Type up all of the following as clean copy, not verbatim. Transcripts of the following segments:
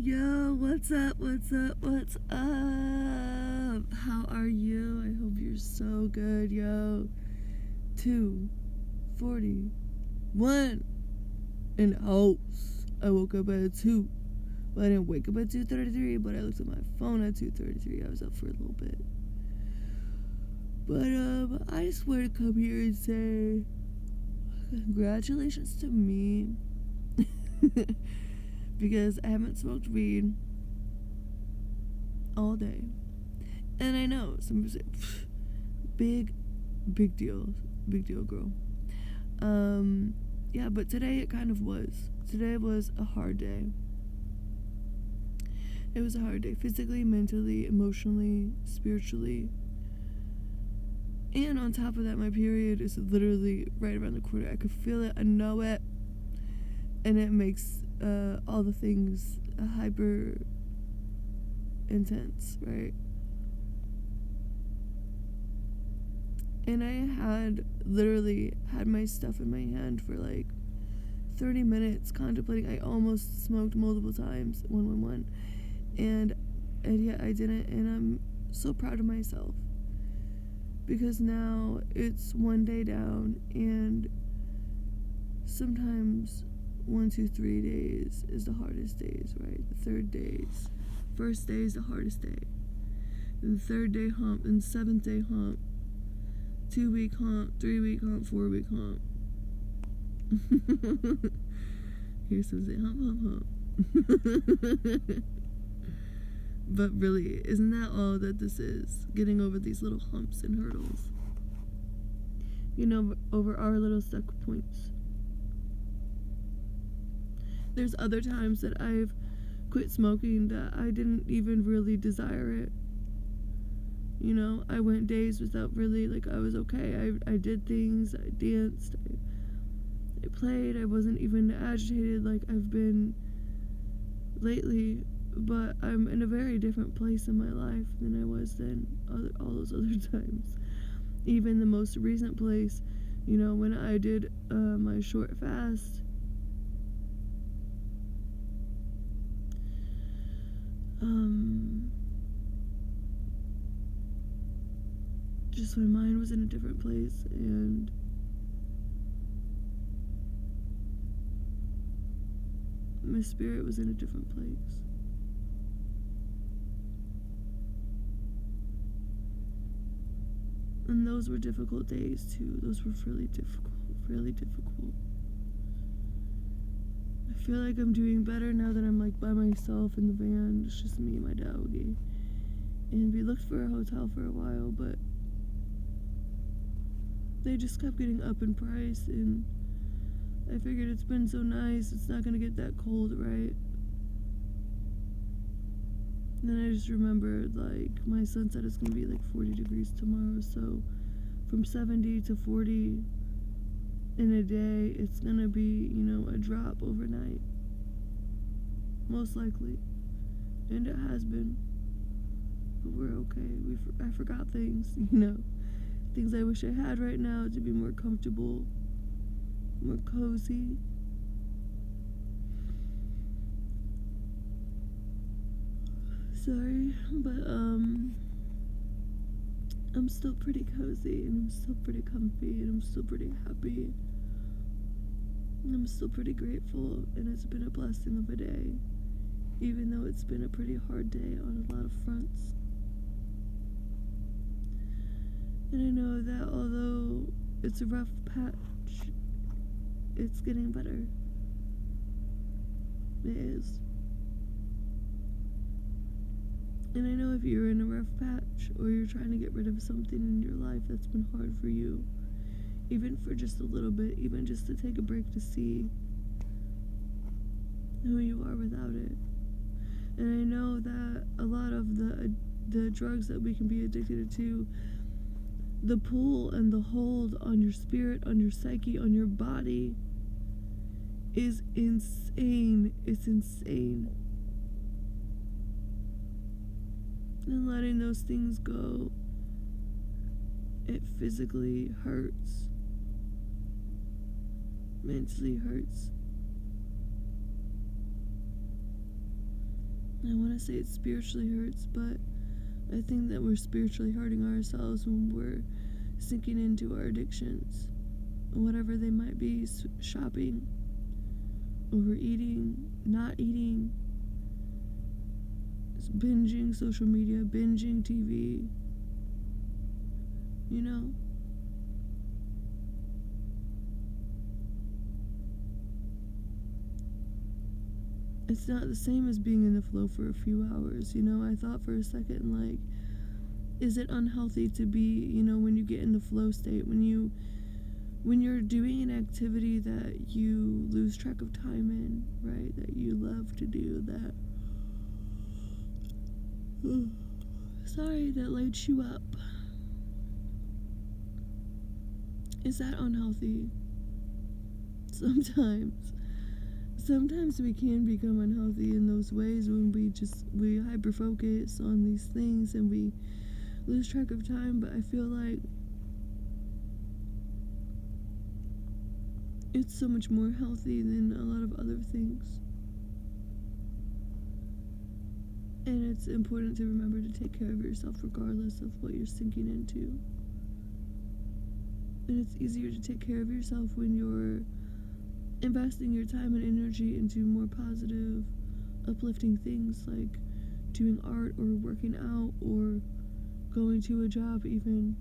Yo, what's up? What's up? What's up? How are you? I hope you're so good, yo. 2:41 in the house. I woke up at 2. Well, I didn't wake up at 2:33, but I looked at my phone at 2:33. I was up for a little bit. But I just wanted to come here and say congratulations to me. Because I haven't smoked weed all day. And I know some people say, big deal, girl. Yeah, but today it kind of was. Today was a hard day. It was a hard day, physically, mentally, emotionally, spiritually. And on top of that, my period is literally right around the corner. I could feel it, I know it. And it makes all the things hyper intense, right? And I had literally had my stuff in my hand for like 30 minutes contemplating. I almost smoked multiple times, 111, and yet I didn't. And I'm so proud of myself because now it's one day down, and sometimes 1, 2, 3 days is the hardest days, right? The first day is the hardest day. Then the 3rd day hump, then 7th day hump, 2-week hump, 3-week hump, 4-week hump. Here's some say hump. But really, isn't that all that this is? Getting over these little humps and hurdles. You know, over our little stuck points. There's other times that I've quit smoking that I didn't even really desire it. You know, I went days without really, like, I was okay. I did things, I danced, I played, I wasn't even agitated like I've been lately, but I'm in a very different place in my life than I was then all those other times. Even the most recent place, you know, when I did my short fast, just my mind was in a different place, and my spirit was in a different place. And those were difficult days too. Those were really difficult. I feel like I'm doing better now that I'm like by myself in the van. It's just me and my doggy. And we looked for a hotel for a while, but they just kept getting up in price, and I figured it's been so nice, it's not gonna get that cold, right? And then I just remembered, like, my son said it's gonna be like 40 degrees tomorrow, so from 70 to 40 in a day, it's gonna be, you know, a drop overnight. Most likely. And it has been. But we're okay. I forgot things, you know. Things I wish I had right now to be more comfortable, more cozy. Sorry, but I'm still pretty cozy, and I'm still pretty comfy, and I'm still pretty happy. And I'm still pretty grateful, and it's been a blessing of a day, even though it's been a pretty hard day on a lot of fronts. And I know that although it's a rough patch, it's getting better. It is. And I know if you're in a rough patch, or you're trying to get rid of something in your life that's been hard for you, even for just a little bit, even just to take a break to see who you are without it. And I know that a lot of the drugs that we can be addicted to, the pull and the hold on your spirit, on your psyche, on your body is insane. It's insane. And letting those things go, it physically hurts. Mentally hurts. I want to say it spiritually hurts, but I think that we're spiritually hurting ourselves when we're sinking into our addictions, whatever they might be: shopping, overeating, not eating, binging social media, binging TV, you know? It's not the same as being in the flow for a few hours, you know? I thought for a second, like, is it unhealthy to be, you know, when you get in the flow state, when you're doing an activity that you lose track of time in, right? That you love to do, that sorry, that lights you up. Is that unhealthy? Sometimes we can become unhealthy in those ways when we hyper focus on these things and we lose track of time, but I feel like it's so much more healthy than a lot of other things. And it's important to remember to take care of yourself regardless of what you're sinking into. And it's easier to take care of yourself when you're investing your time and energy into more positive, uplifting things like doing art or working out or going to a job even,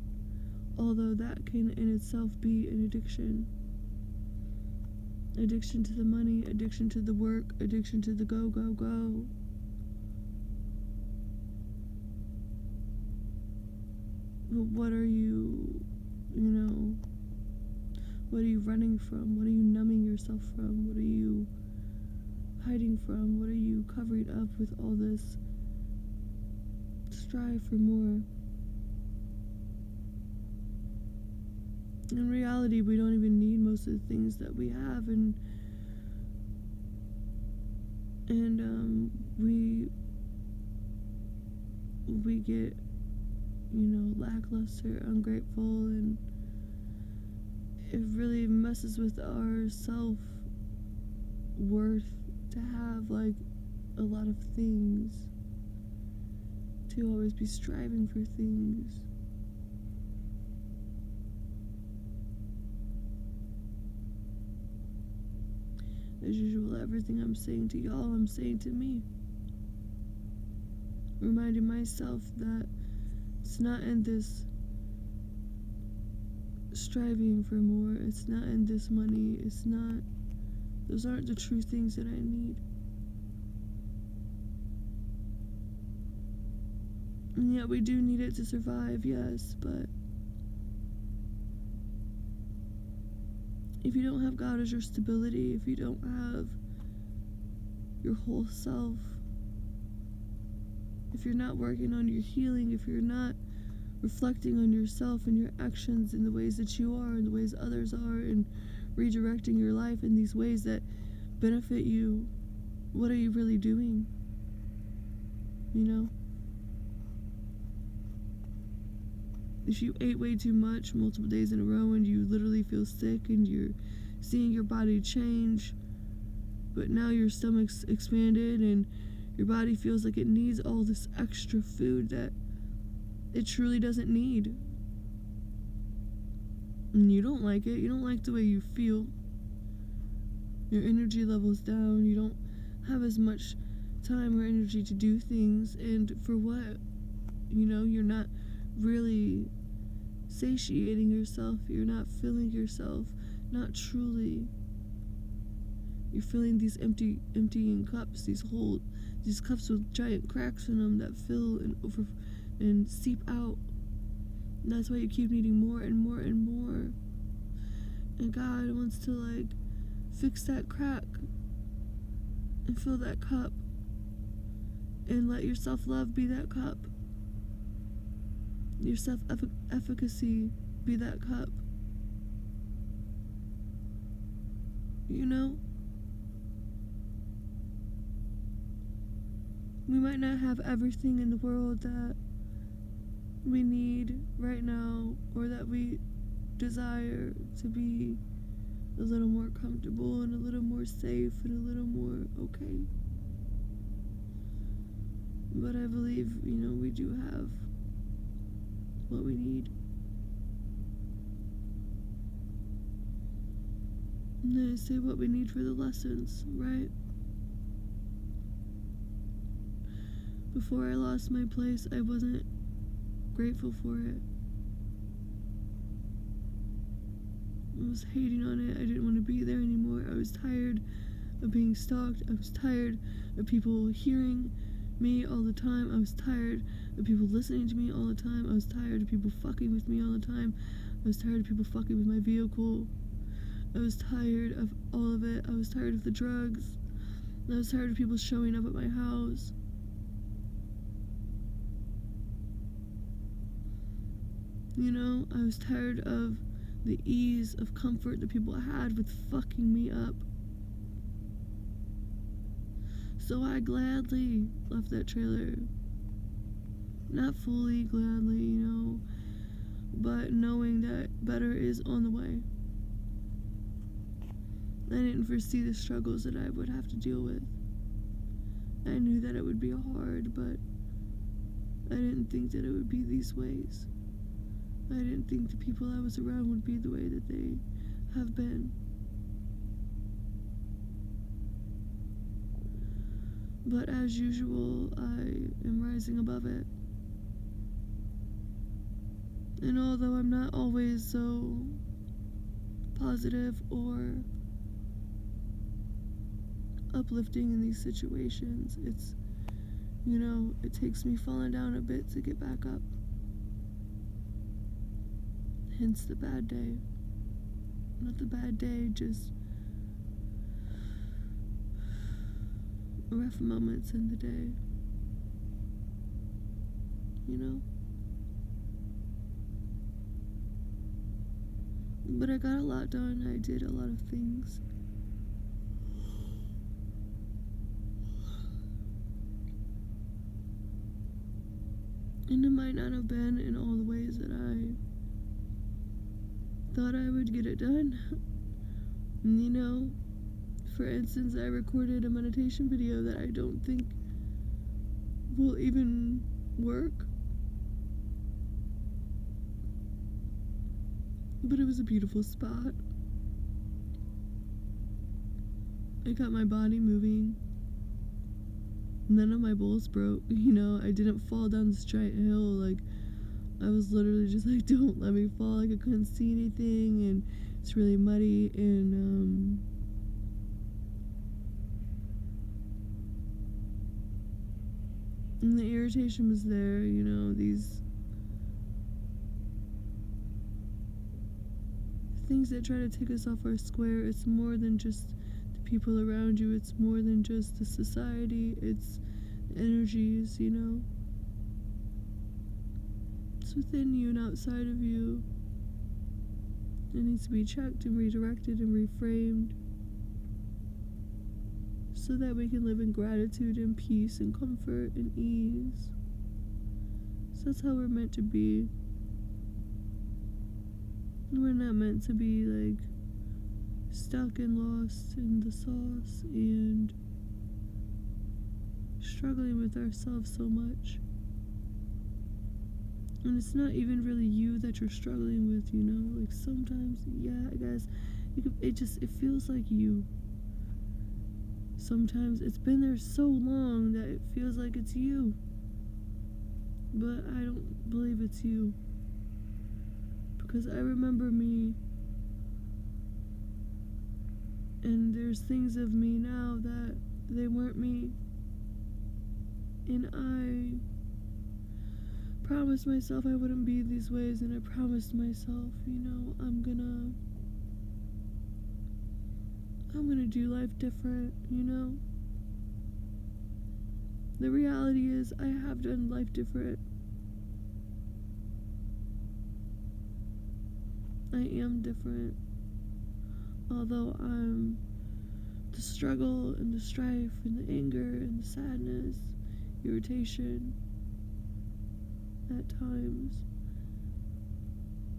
although that can in itself be an addiction. Addiction to the money, addiction to the work, addiction to the go, go, go. But what are you running from? What are you numbing yourself from? What are you hiding from? What are you covering up with all this strive for more? In reality, we don't even need most of the things that we have, and we get, lackluster, ungrateful, and it really messes with our self-worth to have like a lot of things, to always be striving for things. As usual, everything I'm saying to y'all, I'm saying to me. Reminding myself that it's not in this striving for more, it's not in this money, those aren't the true things that I need. And yeah, we do need it to survive, yes, but if you don't have God as your stability, if you don't have your whole self, if you're not working on your healing, if you're not reflecting on yourself and your actions in the ways that you are and the ways others are, and redirecting your life in these ways that benefit you, what are you really doing? If you ate way too much multiple days in a row and you literally feel sick and you're seeing your body change, but now your stomach's expanded and your body feels like it needs all this extra food that it truly doesn't need, and you don't like it, you don't like the way you feel, your energy level's down, you don't have as much time or energy to do things, and for what? You're not really satiating yourself, you're not filling yourself, not truly. You're filling these emptying cups, these cups with giant cracks in them that fill and seep out. And that's why you keep needing more and more and more. And God wants to fix that crack and fill that cup and let your self-love be that cup. Your self-efficacy be that cup. We might not have everything in the world that we need right now, or that we desire to be a little more comfortable and a little more safe and a little more okay. But I believe, we do have what we need. And then I say what we need for the lessons, right? Before I lost my place, I wasn't grateful for it. I was hating on it. I didn't want to be there anymore. I was tired of being stalked. I was tired of people hearing me all the time. I was tired of people listening to me all the time. I was tired of people fucking with me all the time. I was tired of people fucking with my vehicle. I was tired of all of it. I was tired of the drugs. I was tired of people showing up at my house. I was tired of the ease of comfort that people had with fucking me up. So I gladly left that trailer. Not fully gladly, but knowing that better is on the way. I didn't foresee the struggles that I would have to deal with. I knew that it would be hard, but I didn't think that it would be these ways. I didn't think the people I was around would be the way that they have been. But as usual, I am rising above it. And although I'm not always so positive or uplifting in these situations, it's, it takes me falling down a bit to get back up. Hence the bad day. Not the bad day, just rough moments in the day. But I got a lot done. I did a lot of things. And it might not have been in all the ways that I thought I would get it done. For instance, I recorded a meditation video that I don't think will even work. But it was a beautiful spot. I got my body moving. None of my bowls broke. I didn't fall down this giant hill. I was literally just don't let me fall. I couldn't see anything, and it's really muddy, and the irritation was there. These things that try to take us off our square. It's more than just the people around you. It's more than just the society. It's energies. It's within you and outside of you. It needs to be checked and redirected and reframed so that we can live in gratitude and peace and comfort and ease. So that's how we're meant to be. We're not meant to be stuck and lost in the sauce and struggling with ourselves so much. And it's not even really you that you're struggling with, sometimes, yeah, I guess, it feels like you. Sometimes it's been there so long that it feels like it's you. But I don't believe it's you. Because I remember me, and there's things of me now that they weren't me. And I promised myself I wouldn't be these ways, and I promised myself, I'm gonna do life different, The reality is I have done life different. I am different. Although the struggle and the strife and the anger and the sadness, irritation, at times,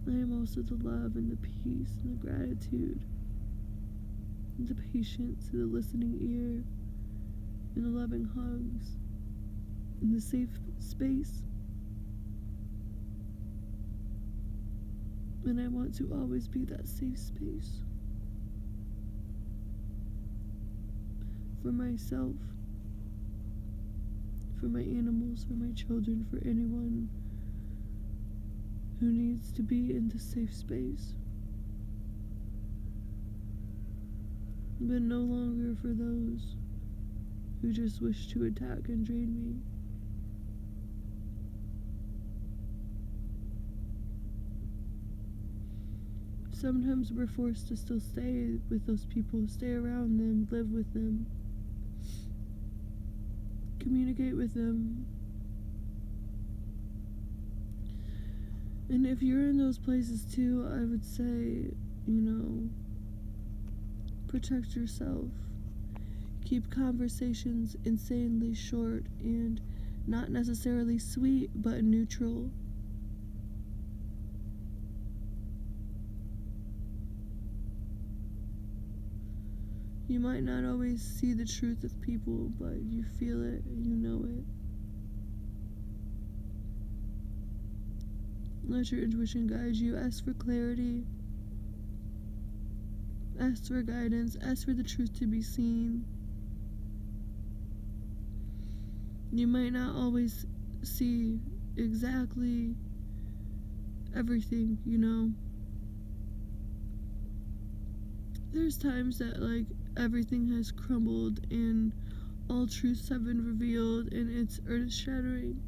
I am also the love and the peace and the gratitude and the patience and the listening ear and the loving hugs. in the safe space. And I want to always be that safe space for myself, for my animals, for my children, for anyone who needs to be in the safe space. But no longer for those who just wish to attack and drain me. Sometimes we're forced to still stay with those people, stay around them, live with them, communicate with them. And if you're in those places too, I would say, protect yourself. Keep conversations insanely short and not necessarily sweet, but neutral. You might not always see the truth of people, but you feel it and you know it. Let your intuition guide you. Ask for clarity. Ask for guidance. Ask for the truth to be seen. You might not always see exactly everything, There's times that, everything has crumbled and all truths have been revealed and it's earth-shattering.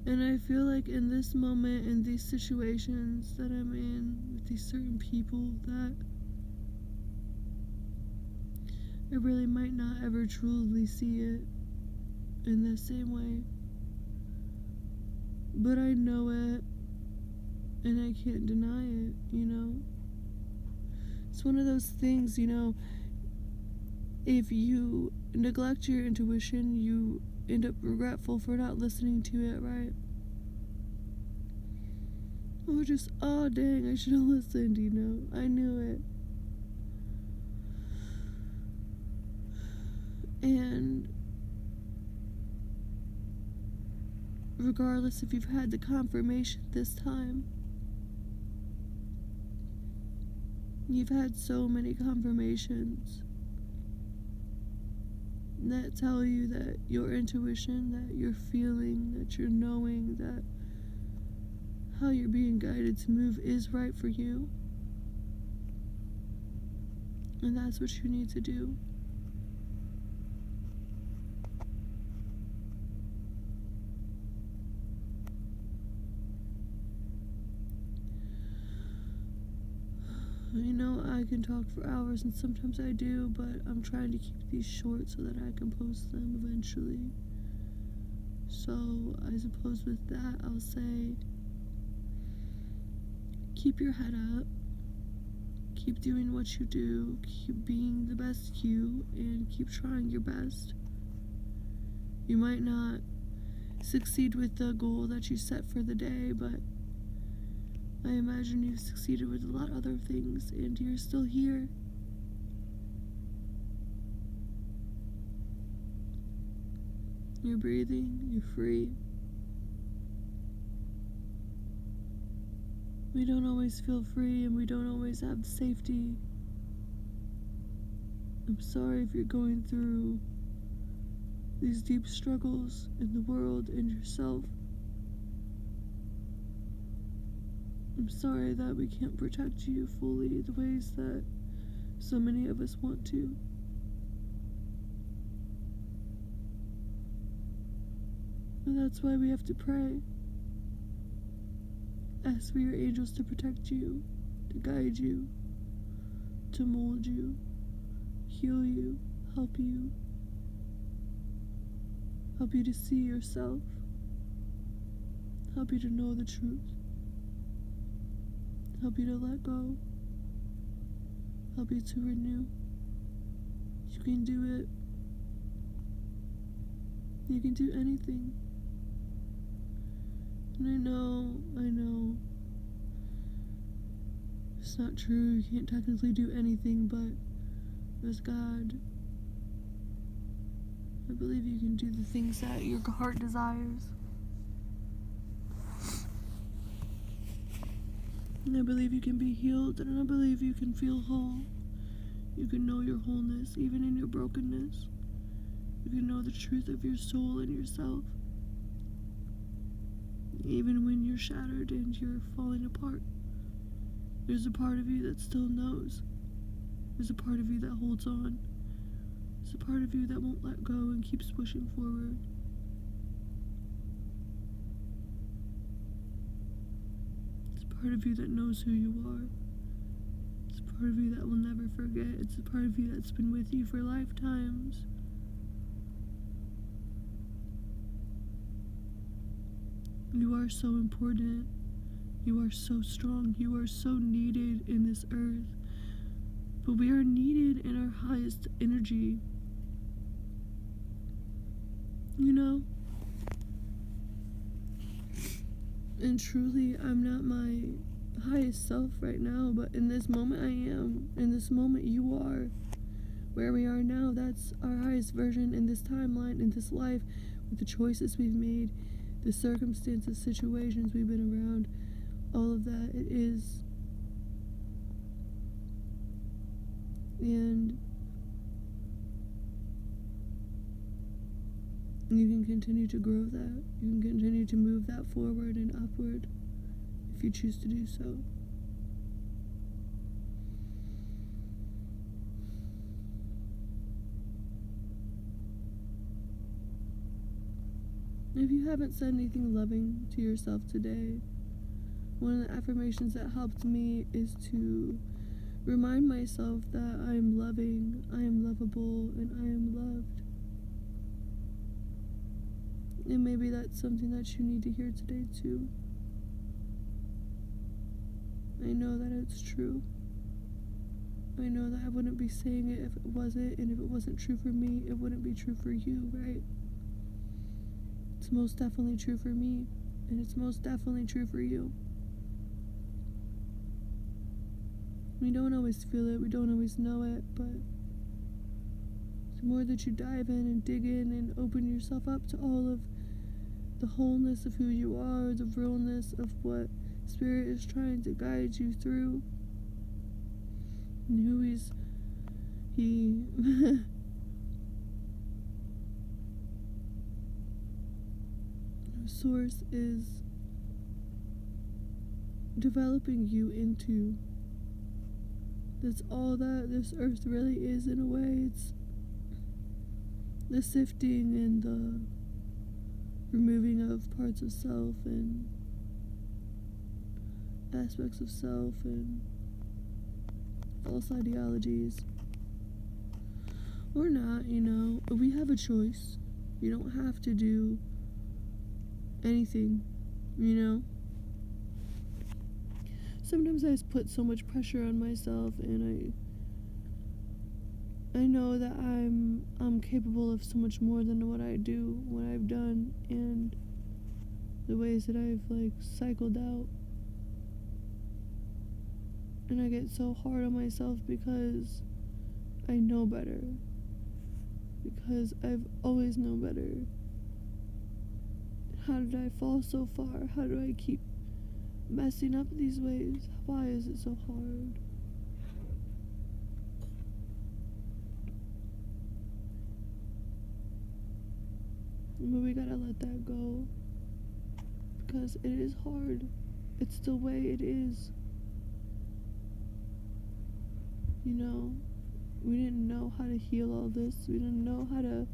And I feel like in this moment, in these situations that I'm in, with these certain people, that I really might not ever truly see it in the same way. But I know it, and I can't deny it, It's one of those things, if you neglect your intuition, you end up regretful for not listening to it, right? Or just, oh dang, I should have listened, I knew it. And regardless if you've had the confirmation this time, you've had so many confirmations that tell you that your intuition, that you're feeling, that you're knowing, that how you're being guided to move is right for you. And that's what you need to do. I can talk for hours, and sometimes I do, but I'm trying to keep these short so that I can post them eventually. So, I suppose with that, I'll say, keep your head up, keep doing what you do, keep being the best you, and keep trying your best. You might not succeed with the goal that you set for the day, but I imagine you've succeeded with a lot of other things, and you're still here. You're breathing, you're free. We don't always feel free, and we don't always have safety. I'm sorry if you're going through these deep struggles in the world and yourself. I'm sorry that we can't protect you fully the ways that so many of us want to. And that's why we have to pray. Ask for your angels to protect you, to guide you, to mold you, heal you, help you to see yourself, help you to know the truth, help you to let go, help you to renew. You can do it. You can do anything. And I know, it's not true, you can't technically do anything, but with God, I believe you can do the things that your heart desires. And I believe you can be healed, and I believe you can feel whole. You can know your wholeness, even in your brokenness. You can know the truth of your soul and yourself. Even when you're shattered and you're falling apart, there's a part of you that still knows. There's a part of you that holds on. There's a part of you that won't let go and keeps pushing forward. It's a part of you that knows who you are. It's a part of you that will never forget. It's a part of you that's been with you for lifetimes. You are so important. You are so strong. You are so needed in this earth. But we are needed in our highest energy. You know? And truly, I'm not my highest self right now, but in this moment I am. In this moment you are. Where we are now, that's our highest version in this timeline, in this life, with the choices we've made, the circumstances, situations we've been around, all of that, it is. And you can continue to grow that. You can continue to move that forward and upward if you choose to do so. If you haven't said anything loving to yourself today, one of the affirmations that helped me is to remind myself that I am loving, I am lovable, and I am loved. And maybe that's something that you need to hear today too. I know that it's true. I know that I wouldn't be saying it if it wasn't, and if it wasn't true for me, it wouldn't be true for you, right? It's most definitely true for me, and it's most definitely true for you. We don't always feel it, we don't always know it, but the more that you dive in and dig in and open yourself up to all of the wholeness of who you are, the realness of what Spirit is trying to guide you through, and who He Source is developing you into. That's all that this earth really is in a way. It's the sifting and the removing of parts of self and aspects of self and false ideologies. Or not, you know. We have a choice. You don't have to do anything, you know. Sometimes I just put so much pressure on myself, and I know that I'm capable of so much more than what I do, what I've done, and the ways that I've cycled out. And I get so hard on myself because I know better. Because I've always known better. How did I fall so far? How do I keep messing up these ways? Why is it so hard? But we gotta let that go. Because it is hard. It's the way it is. You know, we didn't know how to heal all this. We didn't know how to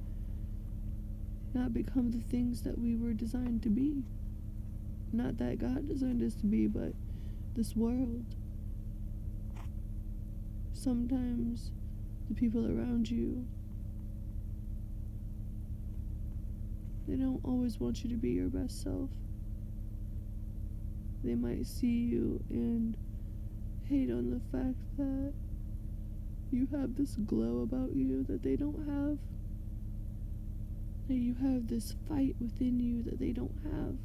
not become the things that we were designed to be. Not that God designed us to be, but this world. Sometimes the people around you, they don't always want you to be your best self. They might see you and hate on the fact that you have this glow about you that they don't have. That you have this fight within you that they don't have.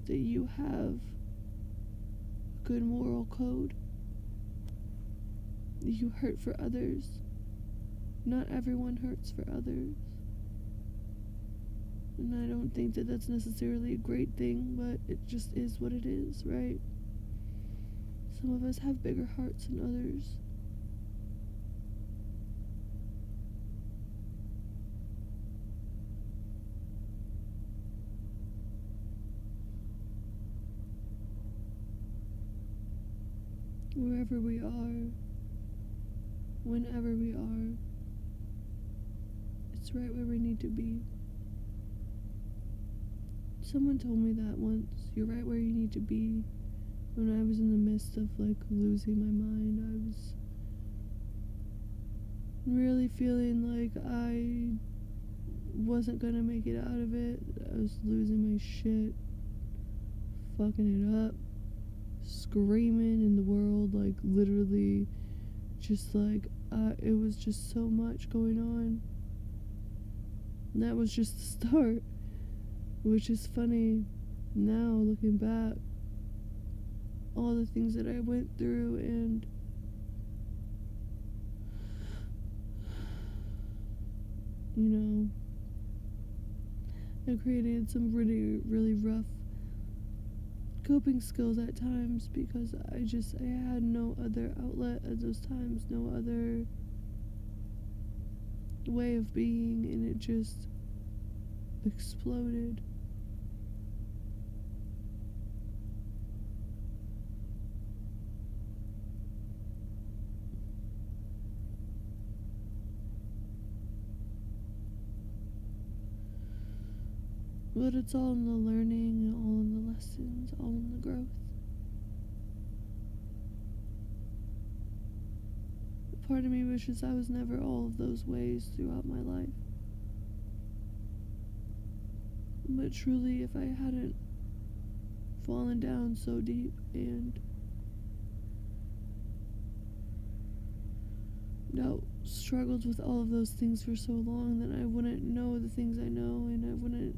That you have a good moral code. That you hurt for others. Not everyone hurts for others. And I don't think that that's necessarily a great thing, but it just is what it is, right? Some of us have bigger hearts than others. Wherever we are, whenever we are, it's right where we need to be. Someone told me that once. You're right where you need to be. When I was in the midst of losing my mind, I was really feeling like I wasn't gonna make it out of it. I was losing my shit, fucking it up, screaming in the world, literally, just it was just so much going on. And that was just the start, which is funny now looking back. All the things that I went through, and I created some really, really rough coping skills at times because I had no other outlet at those times, no other way of being, and it just exploded. But it's all in the learning, and all in the lessons, all in the growth. Part of me wishes I was never all of those ways throughout my life. But truly, if I hadn't fallen down so deep and struggled with all of those things for so long, then I wouldn't know the things I know, and I wouldn't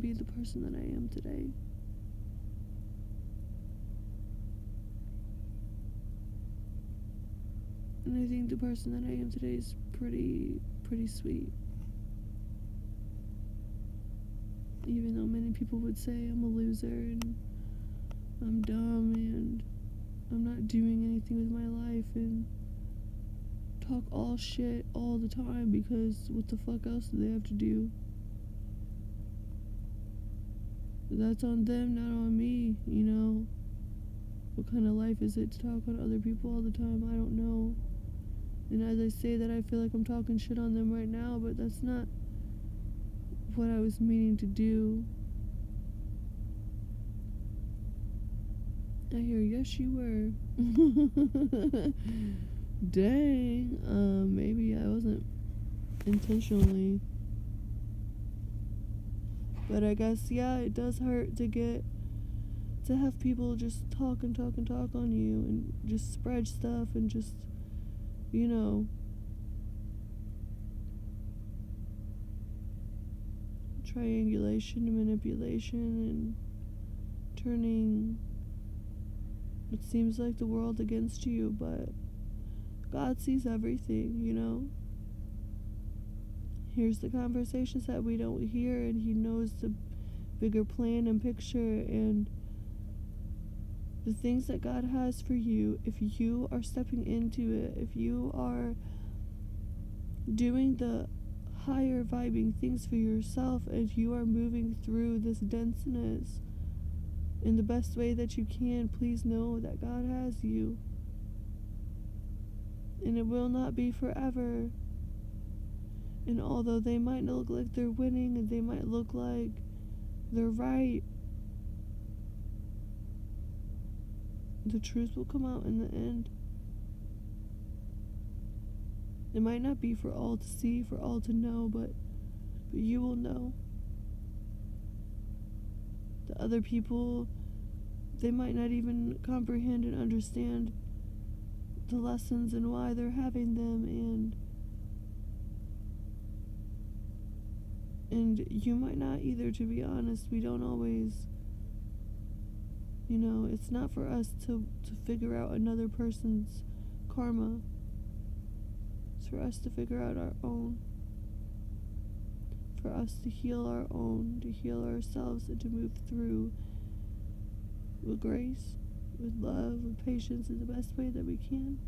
be the person that I am today. And I think the person that I am today is pretty sweet. Even though many people would say I'm a loser and I'm dumb and I'm not doing anything with my life and talk all shit all the time, because what the fuck else do they have to do? That's on them, not on me, What kind of life is it to talk on other people all the time? I don't know. And as I say that, I feel like I'm talking shit on them right now, but that's not what I was meaning to do. I hear, yes, you were. Dang, maybe I wasn't intentionally. But I guess, yeah, it does hurt to have people just talk and talk and talk on you and just spread stuff and just, triangulation and manipulation and turning what seems like the world against you, but God sees everything, Here's the conversations that we don't hear, and He knows the bigger plan and picture and the things that God has for you. If you are stepping into it, if you are doing the higher vibing things for yourself, and you are moving through this denseness in the best way that you can, please know that God has you. And it will not be forever. And although they might not look like they're winning, and they might look like they're right, the truth will come out in the end. It might not be for all to see, for all to know, but you will know. The other people, they might not even comprehend and understand the lessons and why they're having them, and you might not either, to be honest. We don't always, it's not for us to figure out another person's karma. It's for us to figure out our own. For us to heal our own, to heal ourselves, and to move through with grace, with love, with patience in the best way that we can.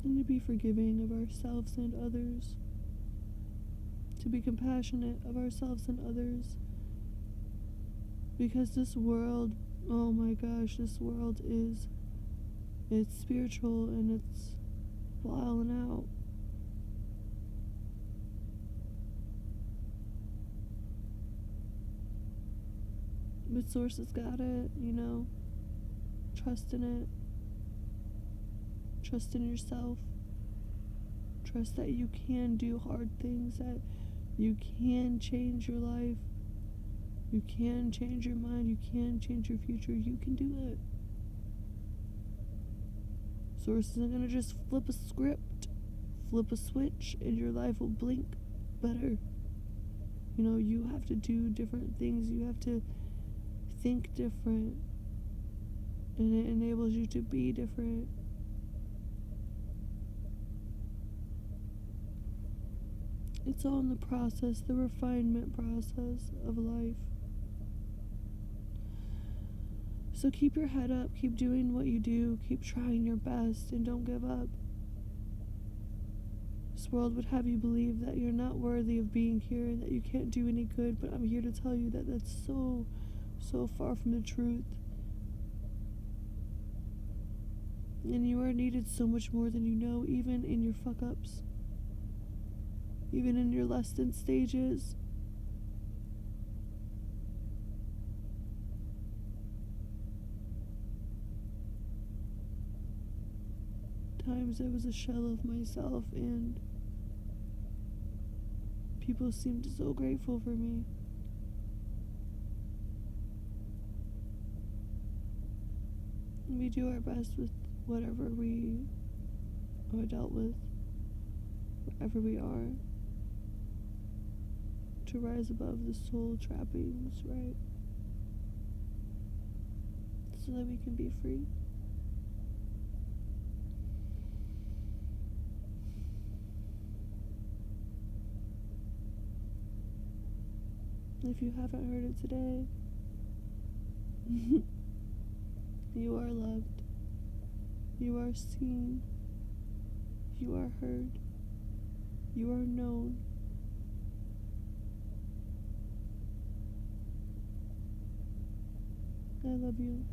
And to be forgiving of ourselves and others. To be compassionate of ourselves and others. Because this world, oh my gosh, this world it's spiritual and it's wilding out. But Source has got it, you know. Trust in it. Trust in yourself. Trust that you can do hard things, that you can change your life. You can change your mind. You can change your future. You can do it. Source isn't going to just flip a script, flip a switch, and your life will blink better. You know, you have to do different things. You have to think different. And it enables you to be different. It's all in the process, the refinement process of life. So keep your head up, keep doing what you do, keep trying your best, and don't give up. This world would have you believe that you're not worthy of being here and that you can't do any good, but I'm here to tell you that that's so far from the truth. And you are needed so much more than you know, even in your fuck-ups. Even in your less than stages. Times I was a shell of myself and people seemed so grateful for me. We do our best with whatever we are dealt with, wherever we are, to rise above the soul trappings, right? So that we can be free. If you haven't heard it today, you are loved. You are seen. You are heard. You are known. I love you.